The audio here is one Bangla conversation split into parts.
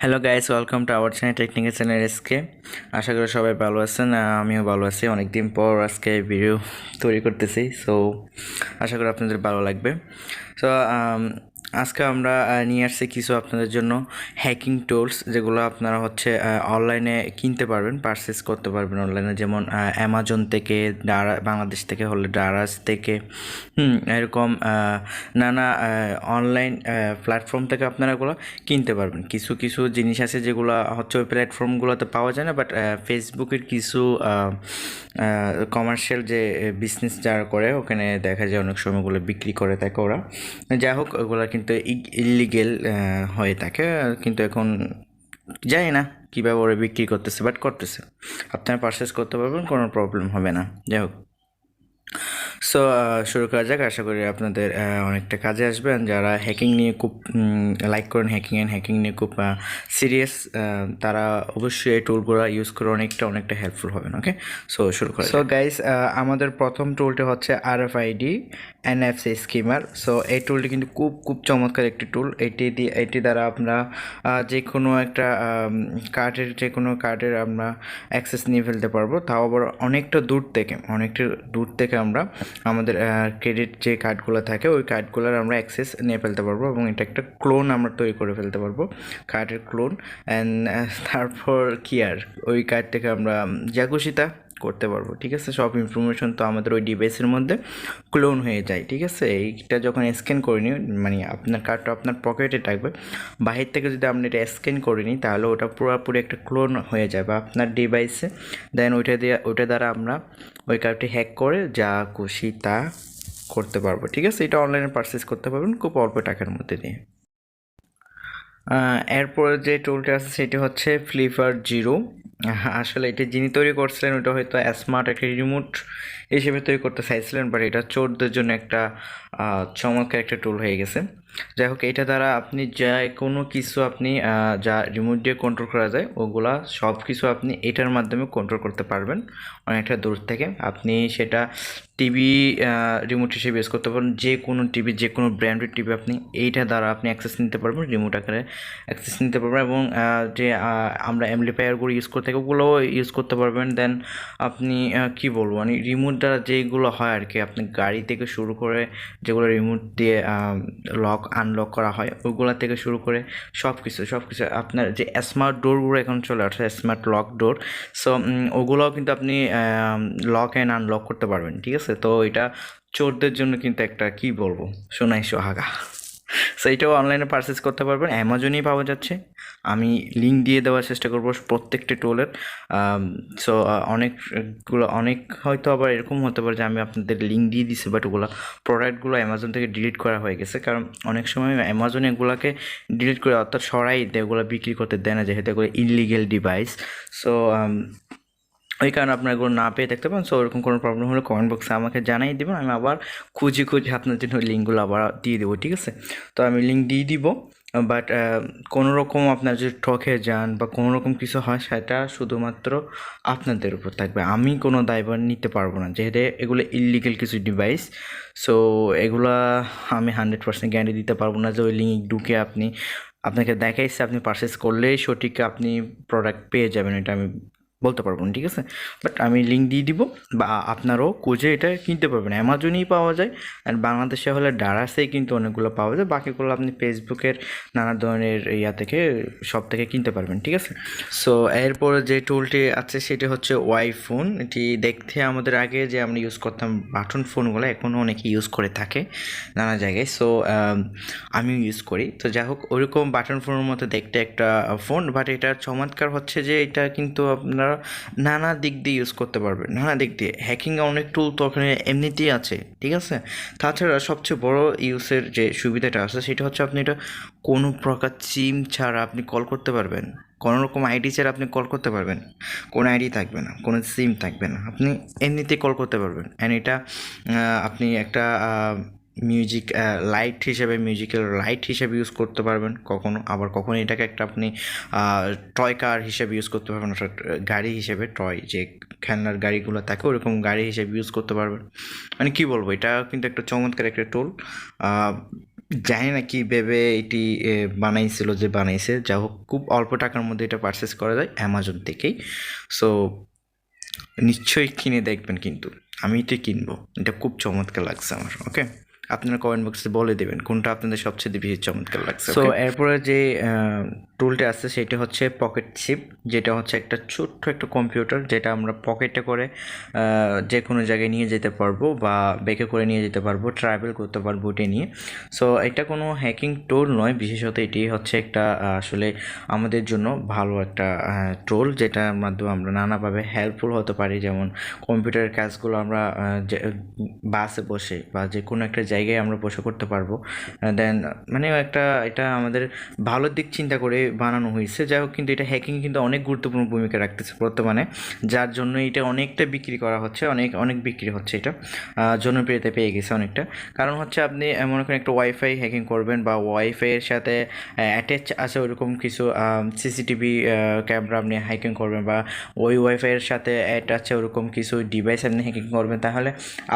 Hello guys, welcome to our channel technical channel SK. আশা করি সবাই ভালো আছেন। আমিও ভালো আছি। অনেকদিন পর আজকে ভিডিও তৈরি করতেছি, সো আশা করি আপনাদের ভালো লাগবে। সো আজকে আমরা নিয়ে আসছি কিছু আপনাদের জন্য হ্যাকিং টুলস, যেগুলো আপনারা হচ্ছে অনলাইনে কিনতে পারবেন, পারচেস করতে পারবেন অনলাইনে। যেমন অ্যামাজন থেকে, বাংলাদেশ থেকে হলে ডারাজ থেকে, এরকম নানা অনলাইন প্ল্যাটফর্ম থেকে আপনারা এগুলো কিনতে পারবেন। কিছু কিছু জিনিস আছে যেগুলো হচ্ছে ওই প্ল্যাটফর্মগুলোতে পাওয়া যায় না, বাট ফেসবুকের কিছু কমার্শিয়াল যে বিজনেস যারা করে ওখানে দেখা যায় অনেক সময়গুলো বিক্রি করে থাকে ওরা। যাই হোক, ওগুলো কিন্তু ইলিগেল হয়ে থাকে, কিন্তু এখন জানি না কীভাবে ওরা বিক্রি করতেছে, বাট করতেছে। আপনারা পারচেস করতে পারবেন, কোনো প্রবলেম হবে না। যাই হোক, সো শুরু করা যাক। আশা করি আপনাদের অনেকটা কাজে আসবে। যারা হ্যাকিং নিয়ে খুব লাইক করেন, হ্যাকিং নিয়ে খুব সিরিয়াস, তারা অবশ্যই এই টুলগুলো ইউজ করে অনেকটা হেল্পফুল হবেন। ওকে, সো শুরু করা। সো গাইস, আমাদের প্রথম টুলটি হচ্ছে RFID NFC স্কিমার। সো এই টুলটি কিন্তু খুব চমৎকার একটি টুল। এটি দ্বারা আমরা যে কোনো একটা কার্ডের আমরা অ্যাক্সেস নিয়ে ফেলতে পারবো, তাও আবার অনেকটা দূর থেকে আমরা আমাদের ক্রেডিট যে কার্ডগুলো থাকে ওই কার্ডগুলোর আমরা অ্যাক্সেস নিয়ে ফেলতে পারবো, এবং এটা একটা ক্লোন আমরা তৈরি করে ফেলতে পারবো, কার্ডের ক্লোন। অ্যান্ড তারপর কি আর, ওই কার্ড থেকে আমরা যা খুশি তা করতে পারবো। ঠিক আছে, সব ইনফরমেশন তো আমাদের ওই ডিভাইসের মধ্যে ক্লোন হয়ে যায়। ঠিক আছে, এইটা যখন স্ক্যান করে নিই, মানে আপনার কার্ডটা আপনার পকেটে থাকবে, বাহির থেকে যদি আপনি এটা স্ক্যান করে নিই, তাহলে ওটা পুরোপুরি একটা ক্লোন হয়ে যাবে আপনার ডিভাইসে। দেন ওইটা দ্বারা আমরা ওই কার্ডটি হ্যাক করে যা খুশি তা করতে পারবো। ঠিক আছে, এটা অনলাইনে পারচেস করতে পারবেন খুব অল্প টাকার মধ্যে দিয়ে। এরপরে যে টুলটা আছে সেটি হচ্ছে ফ্লিপার জিরো। আসলে এটা যিনি তৈরি করছিলেন ওটা হয়তো স্মার্ট একটা রিমোট হিসেবে তৈরি করতে চাইছিলেন, বাট এটা চোরদের জন্য একটা চমৎকার একটা টুল হয়ে গেছে। যাই হোক, এটা দ্বারা আপনি যা কোনো কিছু আপনি যা রিমোট দিয়ে কন্ট্রোল করা যায় ওগুলা সব কিছু আপনি এটার মাধ্যমে কন্ট্রোল করতে পারবেন অনেকটা দূর থেকে। আপনি সেটা টিভি রিমোট হিসেবে ইউজ করতে পারবেন, যে কোনো টিভি, যে কোনো ব্র্যান্ডের টিভি আপনি এইটা দ্বারা আপনি অ্যাক্সেস নিতে পারবেন, রিমোট আকারে অ্যাক্সেস নিতে পারবেন। এবং যে আমরা অ্যাম্পলিফায়ারগুলো ইউজ করে থাকি ওগুলোও ইউজ করতে পারবেন। দেন আপনি কি বলবো, মানে রিমোট দ্বারা যেগুলো হয় আর কি, আপনি গাড়ি থেকে শুরু করে যেগুলো রিমোট দিয়ে লক আনলক করা হয় ওইগুলো থেকে শুরু করে সব কিছু আপনার যে স্মার্ট ডোরগুলো এখন চলে আসছে, স্মার্ট লক ডোর। সো ওগুলোও কিন্তু আপনি লক অ্যান্ড আনলক করতে পারবেন। ঠিক আছে, তো এটা চোরদের জন্য কিন্তু একটা কি বলবো, সোনাই সোহাগা। সো এটাও অনলাইনে পারচেস করতে পারবেন, অ্যামাজনেই পাওয়া যাচ্ছে। আমি লিঙ্ক দিয়ে দেওয়ার চেষ্টা করবো প্রত্যেকটি টোলের। সো অনেক হয়তো আবার এরকম হতে পারে যে আমি আপনাদের লিঙ্ক দিয়ে দিচ্ছি, বাট ওগুলো প্রোডাক্টগুলো অ্যামাজন থেকে ডিলিট করা হয়ে গেছে, কারণ অনেক সময় অ্যামাজন এগুলোকে ডিলিট করে অর্থাৎ সরাই দেয়, এগুলো বিক্রি করতে দেয় না, যেহেতু এগুলো ইনলিগেল ডিভাইস। সো ওই কারণে আপনারা এগুলো না পেয়ে দেখতে পান। সো ওরকম কোনো প্রবলেম হলে কমেন্ট বক্সে আমাকে জানাই দেবেন, আমি আবার খুঁজে আপনার জন্য লিঙ্কগুলো আবার দিয়ে দেবো। ঠিক আছে, তো আমি লিঙ্ক দিয়ে দিব, বাট কোনো রকম আপনার যদি ঠকে যান বা কোনো রকম কিছু হয় সেটা শুধুমাত্র আপনাদের উপর থাকবে, আমি কোনো দায়ভার নিতে পারবো না, যেহেতু এগুলো ইললিগেল কিছু ডিভাইস। সো এগুলা আমি 100% গ্যারান্টি দিতে পারবো না যে ওই লিঙ্ক ঢুকে আপনাকে দেখাইছে আপনি পারচেস করলেই সঠিক আপনি প্রোডাক্ট পেয়ে যাবেন, এটা আমি বলতে পারবো না। ঠিক আছে, বাট আমি লিঙ্ক দিয়ে দিব, বা আপনারাও খুঁজে এটা কিনতে পারবেন। অ্যামাজনেই পাওয়া যায়, আর বাংলাদেশে হলে ডারাসেই কিন্তু অনেকগুলো পাওয়া যায়, বাকিগুলো আপনি ফেসবুকের নানা ধরনের থেকে সব থেকে কিনতে পারবেন। ঠিক আছে, সো এরপরে যে টুলটি আছে সেটি হচ্ছে ওয়াইফোন। এটি দেখতে আমাদের আগে যে আমরা ইউজ করতাম বাটন ফোনগুলো, এখনও অনেকে ইউজ করে থাকে নানা জায়গায়। সো আমিও ইউজ করি। তো যাই হোক, ওইরকম বাটন ফোনের মতো দেখতে একটা ফোন, বাট এটার চমৎকার হচ্ছে যে এটা কিন্তু আপনারা নানা দিক দিয়ে ইউজ করতে পারবেন, নানা দিক দিয়ে। হ্যাকিং অনেক টুল তো ওখানে এমনিতেই আছে। ঠিক আছে, তাছাড়া সবচেয়ে বড় ইউজের যে সুবিধাটা আছে সেটা হচ্ছে আপনি এটা কোনো প্রকার সিম ছাড়া আপনি কল করতে পারবেন, কোনো রকম আইডি ছাড়া আপনি কল করতে পারবেন, কোনো আইডি থাকবে না, কোনো সিম থাকবে না, আপনি এমনিতেই কল করতে পারবেন। অ্যান্ড এটা আপনি একটা মিউজিক্যাল লাইট হিসেবে ইউজ করতে পারবেন কখনো, আবার কখনো এটাকে একটা আপনি টয় কার হিসেবে ইউজ করতে পারবেন, অর্থাৎ গাড়ি হিসেবে, টয় যে খেলনার গাড়িগুলো থাকে ওরকম গাড়ি হিসেবে ইউজ করতে পারবেন। মানে কি বলবো, এটা কিন্তু একটা চমৎকার একটা টুল। জানি না কি ভেবে এটি বানাইছিল, যে বানাইছে, যা হোক খুব অল্প টাকার মধ্যে এটা পারচেস করা যায় অ্যামাজন থেকেই। সো নিশ্চয়ই কিনে দেখবেন, কিন্তু আমি এটা কিনবো, এটা খুব চমৎকার লাগছে আমার। ওকে, আপনারা কমেন্ট বক্সে বলে দেবেন কোনটা আপনাদের সবচেয়ে বেশি চমৎকার লাগছে। সো এরপরে যে টুলটা আছে সেটা হচ্ছে পকেট চিপ, যেটা হচ্ছে একটা ছোট্ট একটা কম্পিউটার, যেটা আমরা পকেটে করে যে কোনো জায়গায় নিয়ে যেতে পারবো বা ব্যাগে করে নিয়ে যেতে পারবো, ট্রাভেল করতে পারবো এটা নিয়ে। সো এটা কোনো হ্যাকিং টুল নয়, বিশেষত এটি হচ্ছে একটা আসলে আমাদের জন্য ভালো একটা টুল, যেটার মাধ্যমে আমরা নানাভাবে হেল্পফুল হতে পারি। যেমন কম্পিউটারের কাজগুলো আমরা বাসে বসে বা যে কোনো একটা জায়গায় আমরা বসে করতে পারবো। দেন মানে এটা আমাদের ভালোর দিক চিন্তা করে বানানো হয়েছে, যাই হোক, কিন্তু এটা হ্যাকিং কিন্তু অনেক গুরুত্বপূর্ণ ভূমিকা রাখতেছে বর্তমানে, যার জন্য এটা অনেকটা বিক্রি করা হচ্ছে, অনেক বিক্রি হচ্ছে, এটা জনপ্রিয়তা পেয়ে গেছে অনেকটা। কারণ হচ্ছে আপনি মনে করেন একটা ওয়াইফাই হ্যাকিং করবেন, বা ওয়াইফাইয়ের সাথে অ্যাটাচ আছে ওইরকম কিছু সিসিটিভি ক্যামেরা আপনি হ্যাকিং করবেন, বা ওই ওয়াইফাইয়ের সাথে অ্যাটাচ আছে ওরকম কিছু ডিভাইস আপনি হ্যাকিং করবেন, তাহলে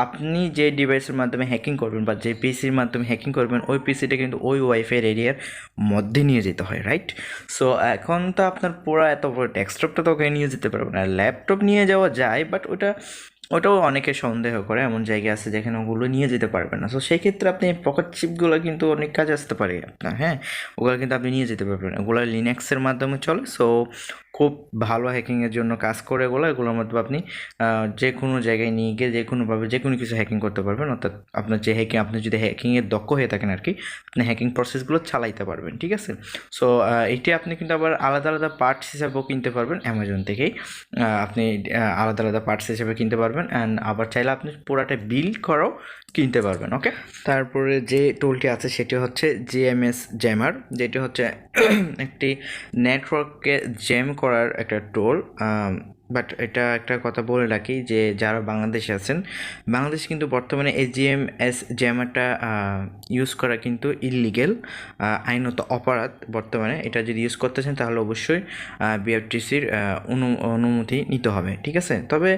আপনি যে ডিভাইসের মাধ্যমে হ্যাকিং করবেন বা যে পিসির মাধ্যমে হ্যাকিং করবেন, ওই পিসিটা কিন্তু ওই ওয়াইফাইয়ের এরিয়ার মধ্যে নিয়ে যেতে হয়, রাইট? সো এখন তো আপনার পুরো এত বড় ডেস্কটপটা তো ওখানে নিয়ে যেতে পারবেন না, ল্যাপটপ নিয়ে যাওয়া যায়, বাট ওটাও অনেকে সন্দেহ করে, এমন জায়গা আছে যেখানে ওগুলো নিয়ে যেতে পারবেন না। সো সেই ক্ষেত্রে আপনি পকেট চিপগুলো কিন্তু অনেক কাজে আসতে পারে আপনার, হ্যাঁ, ওগুলো কিন্তু আপনি নিয়ে যেতে পারবেন। ওগুলো লিনাক্সের মাধ্যমে চলে, সো খুব ভালো হ্যাকিংয়ের জন্য কাজ করে এগুলোর মাধ্যমে আপনি যে কোনো জায়গায় নিয়ে গিয়ে যে কোনোভাবে যে কোনো কিছু হ্যাকিং করতে পারবেন, অর্থাৎ আপনার যে আপনি যদি হ্যাকিংয়ের দক্ষ হয়ে থাকেন আর কি, আপনি হ্যাকিং প্রসেসগুলো চালাইতে পারবেন, ঠিক আছে? সো এটি আপনি কিন্তু আবার আলাদা আলাদা পার্টস হিসাবেও কিনতে পারবেন অ্যামাজন থেকেই। আপনি আলাদা আলাদা পার্টস হিসেবে কিনতে পারবেন, অ্যান্ড আবার চাইলে আপনি পুরাটা বিল্ড করাও কিনতে পারবেন। ওকে, তারপরে যে টুলটি আছে সেটি হচ্ছে জিএমএস জ্যামার, যেটি হচ্ছে একটি নেটওয়ার্ককে জ্যাম করার একটা টুল। বাট এটা একটা কথা বলে রাখি, যে যারা বাংলাদেশে আছেন, বাংলাদেশ কিন্তু বর্তমানে এই জিএমএস জ্যামারটা ইউজ করা কিন্তু ইললিগেল, আইনত অপরাধ বর্তমানে। এটা যদি ইউজ করতেছেন তাহলে অবশ্যই বিএফটিসির অনুমতি নিতে হবে, ঠিক আছে? তবে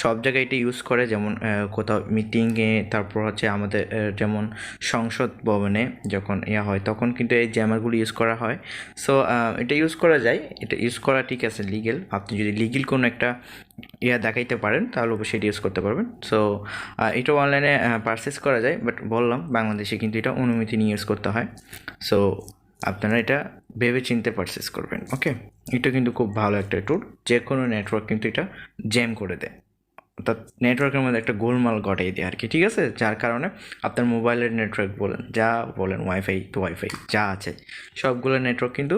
সব জায়গায় এটা ইউজ করে, যেমন কোথাও মিটিংয়ে, তারপর হচ্ছে আমাদের যেমন সংসদ ভবনে যখন হয় তখন কিন্তু এই জ্যামারগুলো ইউজ করা হয়। সো এটা ইউজ করা যায়, এটা ইউজ করা ঠিক আছে, লিগেল। আপনি যদি লিগেল কোনো একটা দেখাইতে পারেন তাহলে অবশ্যই এটা ইউজ করতে পারবেন। সো এটা অনলাইনে পারচেস করা যায়, বাট বললাম বাংলাদেশে কিন্তু এটা অনুমতি নিয়ে ইউজ করতে হয়। সো আপনারা এটা ভেবে চিনতে পারচেস করবেন। ওকে, এটা কিন্তু খুব ভালো একটা টুল, যে কোনো নেটওয়ার্ক কিন্তু এটা জ্যাম করে দেয়, অর্থাৎ নেটওয়ার্কের মধ্যে একটা গোলমাল ঘটাই দেয় আর কি, ঠিক আছে? যার কারণে আপনার মোবাইলের নেটওয়ার্ক বলেন, যা বলেন, ওয়াইফাই তো ওয়াইফাই যা আছে সবগুলো নেটওয়ার্ক কিন্তু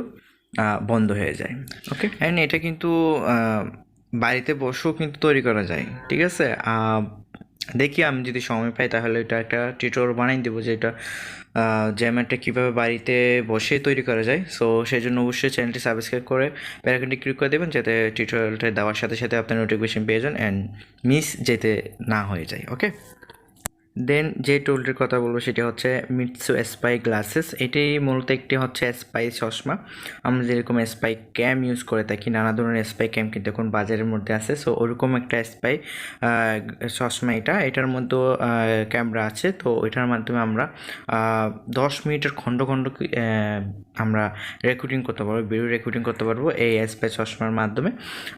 বন্ধ হয়ে যায়। ওকে, অ্যান্ড এটা কিন্তু বাড়িতে বসেও কিন্তু তৈরি করা যায়, ঠিক আছে? দেখি আমি যদি সময় পাই তাহলে এটা একটা টিউটোরিয়াল বানিয়ে দেবো, যে এটা জ্যামারটা কীভাবে বাড়িতে বসে তৈরি করা যায়। সো সেই জন্য অবশ্যই চ্যানেলটি সাবস্ক্রাইব করে বেলাইকনটি ক্লিক করে দেবেন, যাতে টিউটোরিয়ালটা দেওয়ার সাথে সাথে আপনার নোটিফিকেশন পেয়ে যান অ্যান্ড মিস যেতে না হয়ে যায়। ওকে, দেন যে টুলটির কথা বলবো সেটি হচ্ছে মিডজু স্পাই গ্লাসেস। এটি মূলত একটি হচ্ছে স্পাই চশমা। আমরা যেরকম স্পাই ক্যাম ইউজ করে থাকি, নানা ধরনের স্পাই ক্যাম কিন্তু এখন বাজারের মধ্যে আছে। সো ওরকম একটা স্পাই চশমা এটার মধ্যেও ক্যামেরা আছে। তো এটার মাধ্যমে আমরা 10 মিনিটের খণ্ড খণ্ড আমরা রেকর্ডিং করতে পারবো, ভিডিও রেকর্ডিং করতে পারবো এই স্পাই চশমার মাধ্যমে।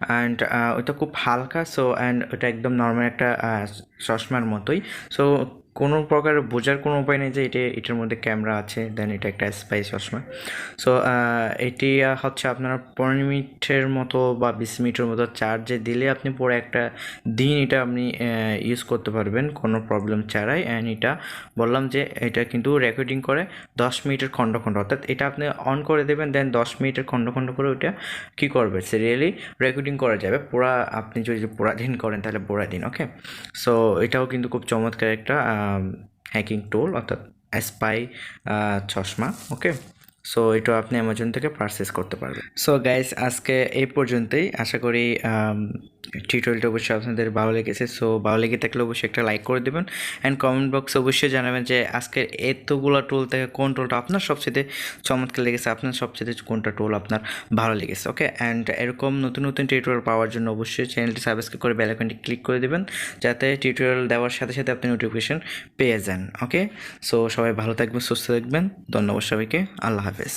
অ্যান্ড ওটা খুব হালকা, সো অ্যান্ড ওটা একদম নর্মাল একটা চশমার মতোই। সো কোনো প্রকার বোঝার কোনো উপায় নেই যে এটার মধ্যে ক্যামেরা আছে, দেন এটা একটা স্পাই চশমা। সো এটি হচ্ছে আপনার 15 মিনিটের মতো বা 20 মিনিটের মতো চার্জে দিলে আপনি পুরো একটা দিন এটা আপনি ইউজ করতে পারবেন কোনো প্রবলেম ছাড়াই। অ্যান্ড এটা বললাম যে এটা কিন্তু রেকর্ডিং করে 10 মিনিটের খণ্ড খণ্ড, অর্থাৎ এটা আপনি অন করে দেবেন, দেন 10 মিনিটের খণ্ড খণ্ড করে ওইটা কী করবে, সিরিয়ালি রেকর্ডিং করা যাবে পুরা। আপনি যদি পুরা দিন করেন তাহলে পুরা দিন। ওকে, সো এটাও কিন্তু খুব চমৎকার একটা হ্যাকিং টুল, অর্থাৎ স্পাই চশমা। ওকে, সো এটা আপনি অ্যামাজন থেকে পারচেস করতে পারবেন। সো গাইস, আজকে এই পর্যন্তই। আশা করি টিউটোরিয়ালটা অবশ্যই আপনাদের ভালো লেগেছে। সো ভালো লেগে থাকলে অবশ্যই একটা লাইক করে দেবেন অ্যান্ড কমেন্ট বক্সে অবশ্যই জানাবেন যে আজকের এতগুলো টুল থেকে কোন টুলটা আপনার সবচেয়ে চমৎকার লেগেছে, আপনার সবচেয়ে কোনটা টুল আপনার ভালো লেগেছে। ওকে, অ্যান্ড এরকম নতুন নতুন টিউটোরিয়াল পাওয়ার জন্য অবশ্যই চ্যানেলটি সাবস্ক্রাইব করে বেল আইকনটি ক্লিক করে দেবেন, যাতে টিউটোরিয়াল দেওয়ার সাথে সাথে আপনি নোটিফিকেশন পেয়ে যান। ওকে, সো সবাই ভালো থাকবেন, সুস্থ থাকবেন। ধন্যবাদ সবাইকে। আল্লাহ হাফেজ।